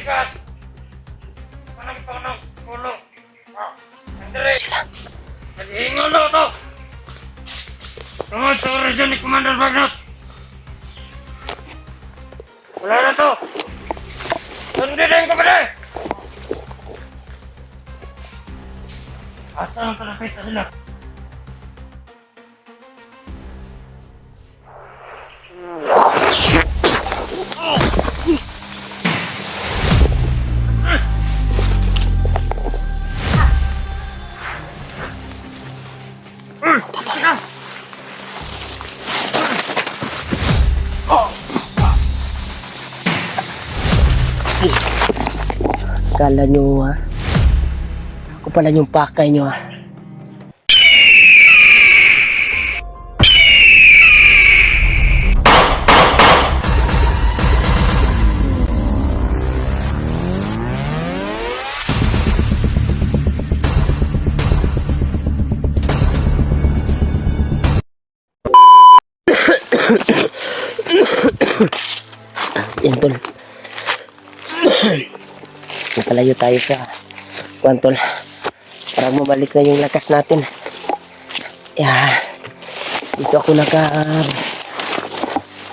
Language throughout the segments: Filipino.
tigas. Anong panang pulo? Andre! Nag-iingon na ito! Tungod sa orisyon ni Commander Bagnot! Wala na ito! Sundin ko pa rin! Asa ang talapit na sila? Kala nyo ha, ako pala yung pakay nyo ha. Yan tol. Palayo tayo sa kwantol para mabalik na yung lakas natin.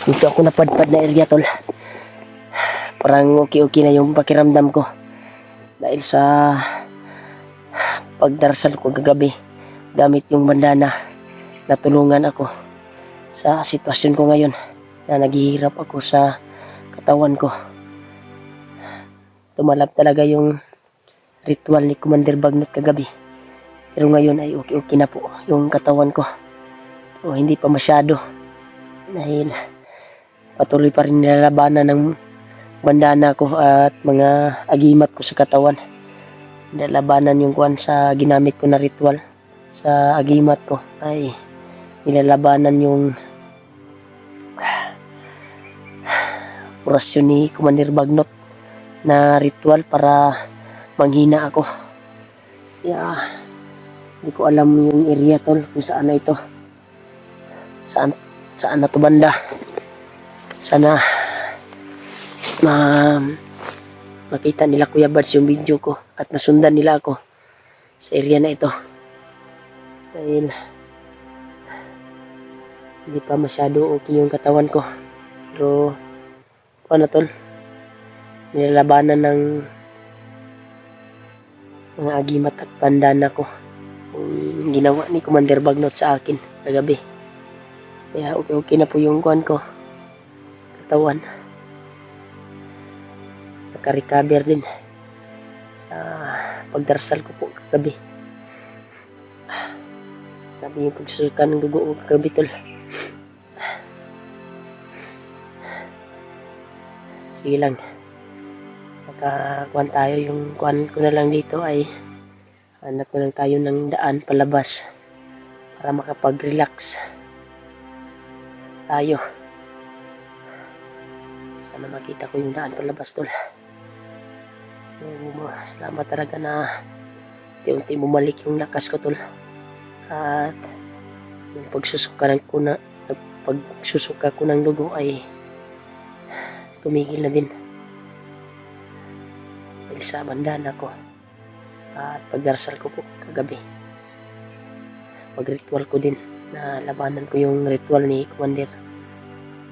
Dito ako napadpad na area tol. Parang okay na yung pakiramdam ko dahil sa pagdarasal ko kagabi gamit yung bandana. Natulungan ako sa sitwasyon ko ngayon na naghihirap ako sa katawan ko. Tumalab talaga yung ritual ni Commander Bagnot kagabi. Pero ngayon ay okay na po yung katawan ko. O hindi pa masyado. Dahil patuloy pa rin nilalabanan ng bandana ko at mga agimat ko sa katawan. Nilalabanan yung kuwan sa ginamit ko na ritual. Sa agimat ko ay nilalabanan yung orasyon ni Commander Bagnot na ritual para manghina ako. Hindi ko alam yung area tol kung saan na ito. Saan na to banda. Sana makita nila Kuya Bads yung video ko at nasundan nila ako sa area na ito. Dahil hindi pa masyado okay yung katawan ko. Pero ano tol, nilalabanan ng mga agimat at bandana ko yung ginawa ni Commander Bagnot sa akin kagabi. Kaya okay na po yung kuwan ko, katawan. Naka-recover din sa pagdarasal ko po kagabi. Sabi yung pagsusukan ng dugo ko kagabi tol. Sige lang, makakuan tayo. Yung kuan ko na lang dito ay hanap ko lang tayo ng daan palabas para makapag-relax tayo. Sana makita ko yung daan palabas tol. Salamat talaga na unti-unti bumalik yung lakas ko tol. At yung pagsusuka ko ng dugo ay tumigil na din dahil sa bandana ko at pagdarasal ko po kagabi. Pag-ritual ko din na labanan ko yung ritual ni Commander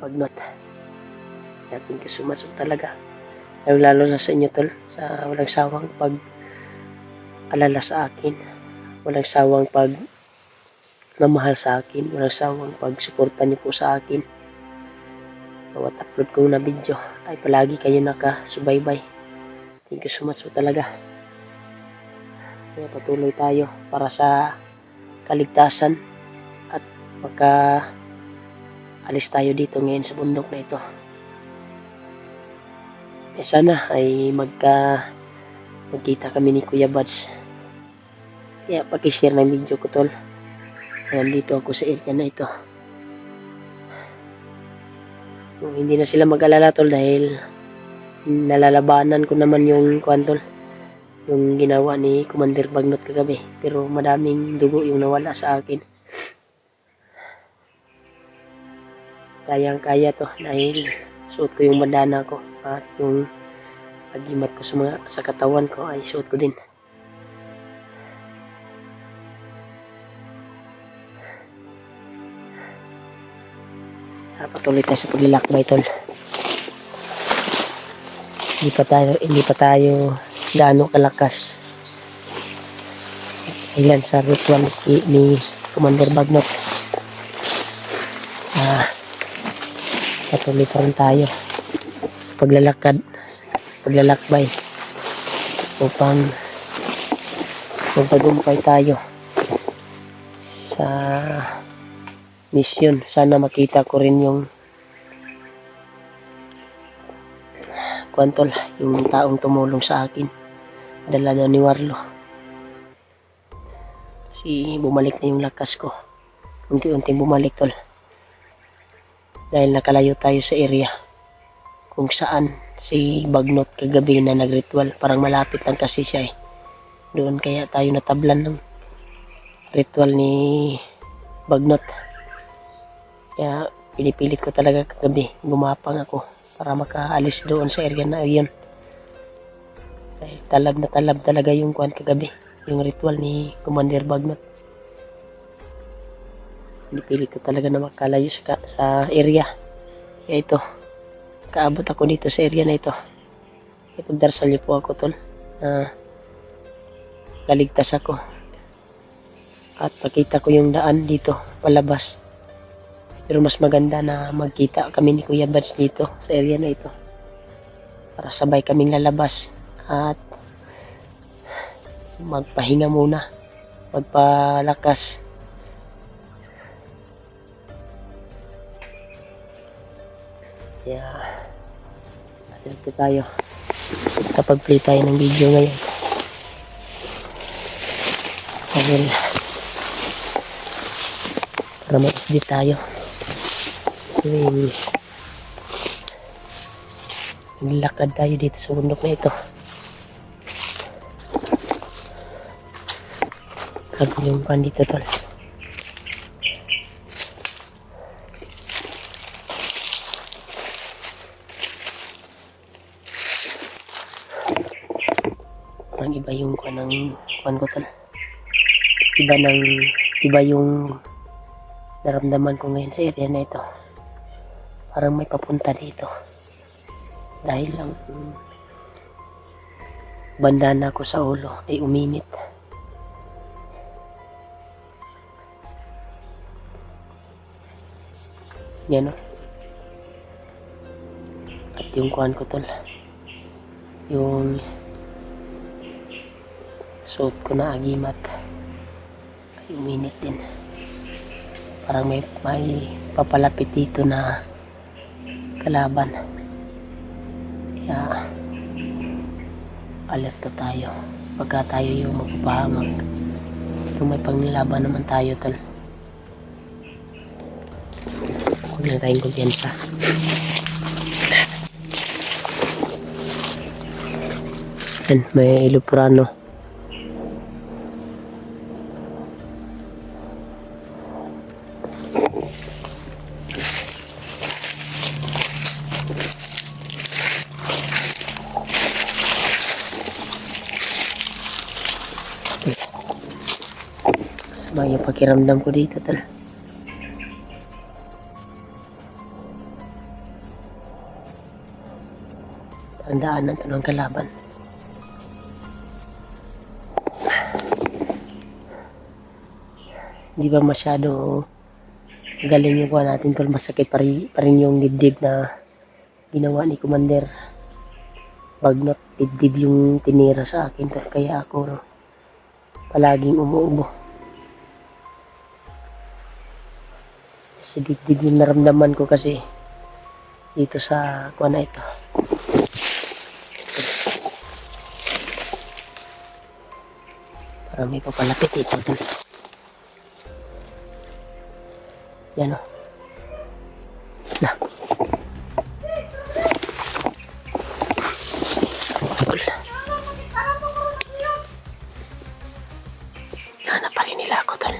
Bagnot. Thank you so much talaga. Lalo na sa inyo tol, sa walang sawang pag-alala sa akin, walang sawang pag-mamahal sa akin, walang sawang pag-suporta niyo po sa akin. Bawat upload ko na video ay palagi kayo nakasubaybay. Thank you so much po talaga. Kaya patuloy tayo para sa kaligtasan at alis tayo dito ngayon sa bundok na ito. Sana ay magkita kami ni Kuya Bads. Kaya pakishare ng video ko tol. Nandito ako sa area na ito. Hindi na sila mag-alala tol dahil nalalabanan ko naman yung kwantol, yung ginawa ni Commander Bagnot kagabi. Pero madaming dugo yung nawala sa akin. Kayang-kaya to dahil suot ko yung bandana ko at yung agimat ko sa katawan ko ay suot ko din. Patuloy tayo sa paglalakbay, tol. Hindi pa tayo gaano kalakas. Ilan sa ritual ni Commander Bagnot. Patuloy pa rin tayo sa paglalakbay upang magtagumpay tayo sa mission. Sana makita ko rin yung kwantol, yung taong tumulong sa akin, dala daw ni Warlo. Kasi bumalik na yung lakas ko, unti-unting bumalik, tol, dahil nakalayo tayo sa area kung saan si Bagnot kagabi na nagritual. Parang malapit lang kasi siya doon kaya tayo natablan ng ritual ni Bagnot. Kaya pinipilit ko talaga kagabi, gumapang ako para makaalis doon sa area na yun. Dahil talab na talab talaga yung kuwan kagabi, yung ritual ni Commander Bagnot. Pinipilit ko talaga na makalayo sa area. Kaya ito, kaabot ako dito sa area na ito. Ipagdarasal niyo po ako, tol, na laligtas ako at makita ko yung daan dito palabas. Pero mas maganda na magkita kami ni Kuya Bads dito sa area na ito para sabay kaming lalabas at magpahinga muna, magpalakas. Kaya dito tayo kapag play tayo ng video ngayon. Well, para mag-edit tayo. Naglakad tayo dito sa bundok na ito. Grabe yung pan dito, tol. Parang iba yung kuan ko, tol. Iba yung naramdaman ko ngayon sa area na ito. Parang may papunta dito dahil ang bandana ko sa ulo ay uminit. Yan, o. At yung kuhan ko, tol, yung suot ko na agimat ay uminit din. Parang may papalapit dito na kalaban. Kaya alerto tayo pagka tayo yung magpapahamag. Kung may panglilaban naman tayo, tol, huwag lang tayong kumpiyansa. Yan, may iluprano. Masama yung pakiramdam ko dito, tol. Ang daanan to ng kalaban. Hindi ba masyado galing yung kuha natin, tol? Masakit pa rin yung dibdib na ginawa ni Commander Bagnot. Dibdib yung tinira sa akin, tol. Kaya ako palaging umuubo. Kasi dibdib yung naramdaman ko kasi dito sa kuha na ito. Parang may papalapit ito, tol. Yan, o. Na. Tol. Hanap pa rin nila ako, tol.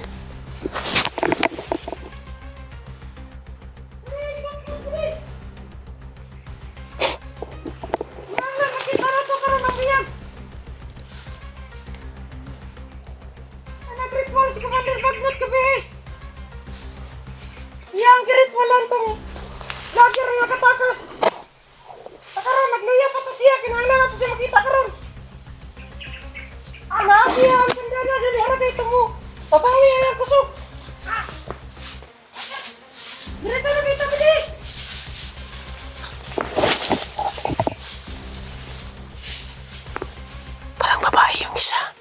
Ritwalan tong vlogger nga katakas. Karon nagluya pa to siya, kinahanglan nato siya makita karon. Ana siya ang sandala dili ara kay tumo. Papawi ang kusog. Direta na kita bili. Parang babae yung isa.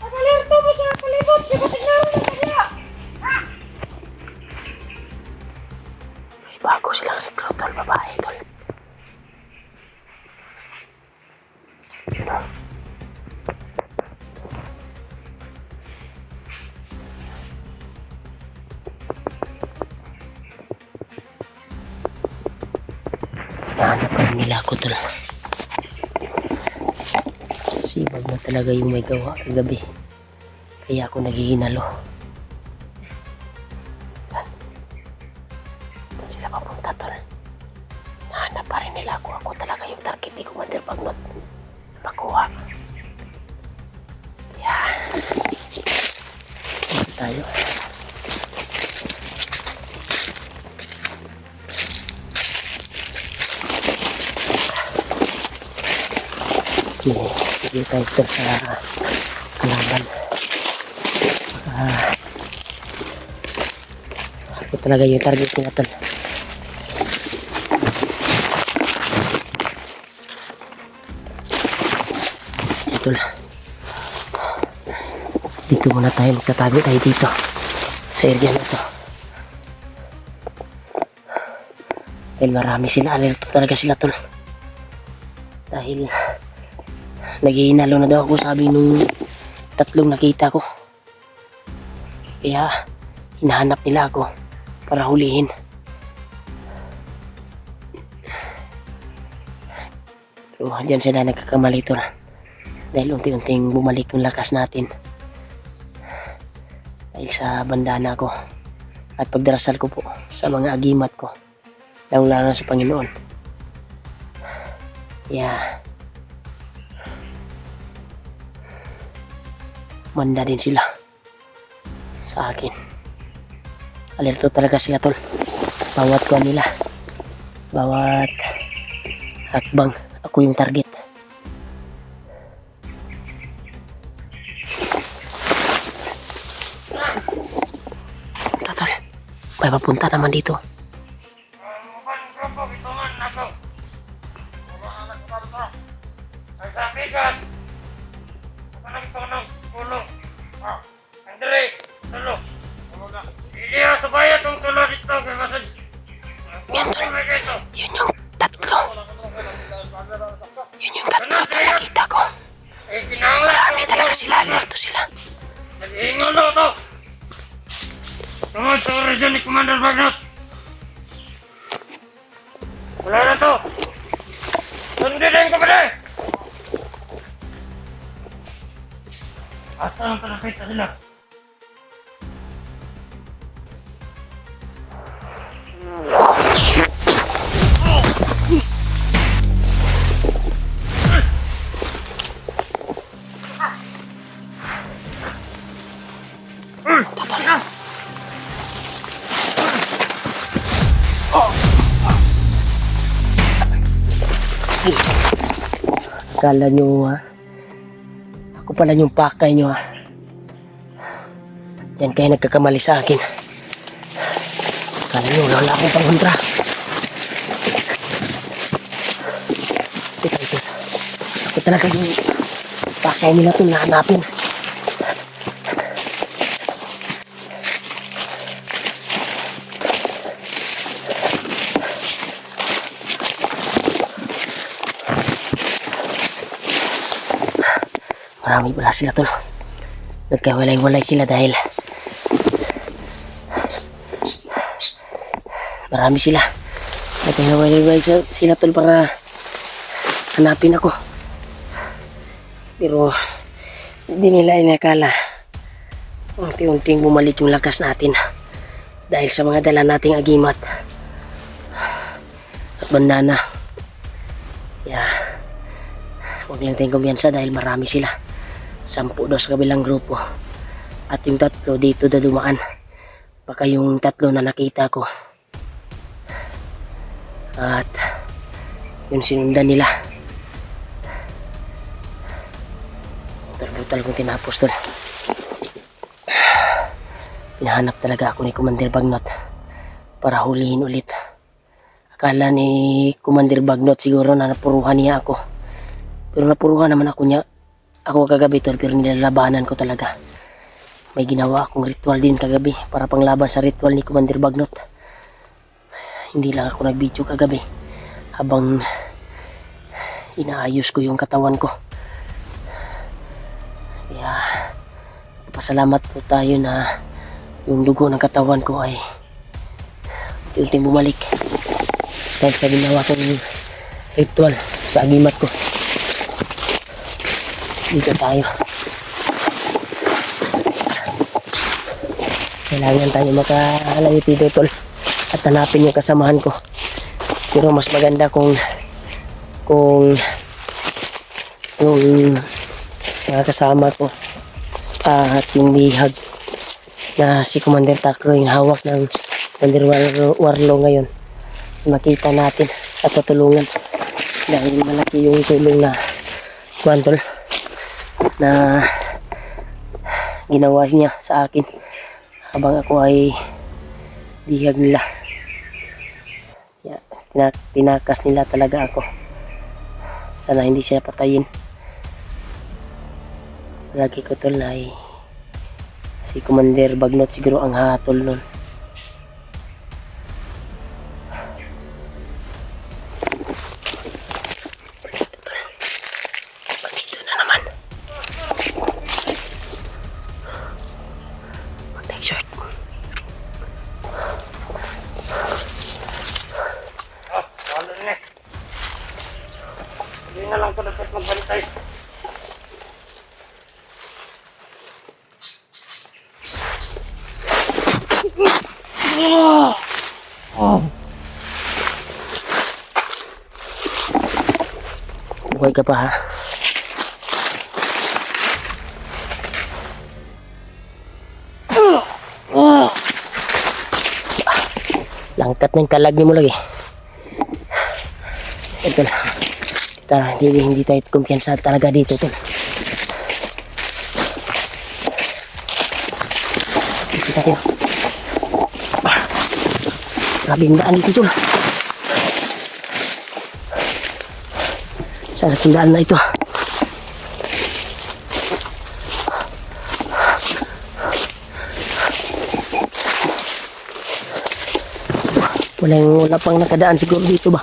Pag-alerto mo sa palibot, di ba signal na kanya? May bago silang recruit, tol. Babae, tol. Nahanap pa nila ako, tol. Sibag na talaga yung may gawa kagabi. Kaya ako naghihinalo. Saan sila papunta, tol? Nahanap pa rin nila ako. Ako talaga yung target ni Commander Bagnot. Napakuha. Kaya, punta tayo. Sige tayo step sa kalaban. Ako talaga yung target nila, tol. Ito lang. Dito muna tayo, magtatago tayo dito sa area na to. Dahil marami sila, alerto talaga sila, tol. Dahil naghihinalo na daw ako, sabi nung tatlong nakita ko. Kaya hinahanap nila ako para hulihin. Pero dyan sila nagkakamali, tol. Dahil unti-unting bumalik yung lakas natin. Dahil sa bandana ko at pagdarasal ko po sa mga agimat ko, lalo sa Panginoon. Kaya manda din sila sa akin. Alerto talaga sila, tol. Bawat kuwan nila, bawat hakbang, ako yung target. Ito, tol. May papunta naman dito. Mukhang grupo, itungan ako. Mukhang anak ko to. Ay sa bigas. Mukhang ito ng ulo. Andre, tulo. Hindi sa bayan itong tulo dito. Kaya masad. Yan, tol. Yun yung tatlo. Yun yung tatlo na nakita ko. Eh, kinangan. Marami talaga sila, alerto sila. Nag-iingon daw to. Tungod sa orisyon ni Commander Bagnot. Wala na to. Sundin ko pa rin. Asa ang nakita sila? Akala nyo, ako pala yung pakay nyo, Yan kayo nagkakamali sa akin. Akala nyo, wala akong pangontra. Ito. Ako talaga yung pakay nila itong nahanapin. Marami pala sila tol. Nagkawalay-walay sila dahil marami sila. Nagkawalay-walay sila tol para hanapin ako. Pero hindi nila inakala unti-unting bumalik yung lakas natin dahil sa mga dala nating agimat at bandana. Huwag lang tayong kumpiyansa dahil marami sila. 10 daw sa kabilang grupo. At yung 3 dito na dumaan. Baka yung tatlo na nakita ko. At yun sinundan nila. Brutal kong tinapos tol. Hinahanap talaga ako ni Commander Bagnot para hulihin ulit. Akala ni Commander Bagnot siguro na napuruhan niya ako. Pero napuruhan naman ako niya. Ako kagabi tol, pero nilalabanan ko talaga. May ginawa akong ritual din kagabi para panglaban sa ritual ni Commander Bagnot. Hindi lang ako nag-video kagabi habang inaayos ko yung katawan ko. Kaya pasalamat po tayo na yung dugo ng katawan ko ay unti-unting bumalik dahil sa ginawa kong ritual sa agimat ko. Dito tayo. Kailangan tayo makalayo dito tol at hanapin yung kasamahan ko. Pero mas maganda kung yung mga kasama ko at yung bihag na si Commander Takro yung hawak ng Commander Warlo ngayon. Makita natin at tutulungan dahil malaki yung tulong na kwantol na ginawa niya sa akin habang ako ay bihag nila. Tinakas nila talaga ako. Sana hindi sila patayin. Lagi ko tol na ay si Commander Bagnot siguro ang hatol nun. Bandito na naman. Mag-next shot. Wala na. Hindi na lang ito dapat magbantay. Buhay ka pa ha. Langkat ng kalagni mo lagi. Ito na. Hindi tayo kumpiyansa talaga dito tol. Dito tayo. Grabe yung daan dito tol. Saan ang daan na ito? Wala pang nakadaan siguro dito ba?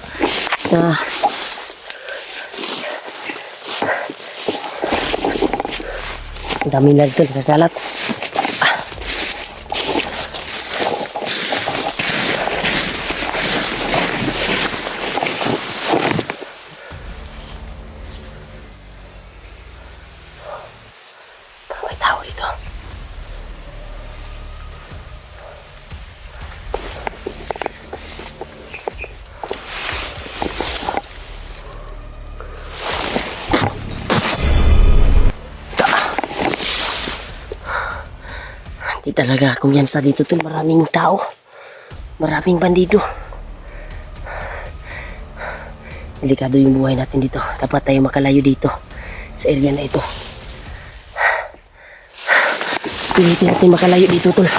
Ang dami na dito nakakalat. Parang may tao dito. Di talaga kumpiyansa dito tol. Maraming tao. Maraming bandido. Delikado yung buhay natin dito. Dapat tayo makalayo dito sa area na ito. Pilitin natin makalayo dito tol.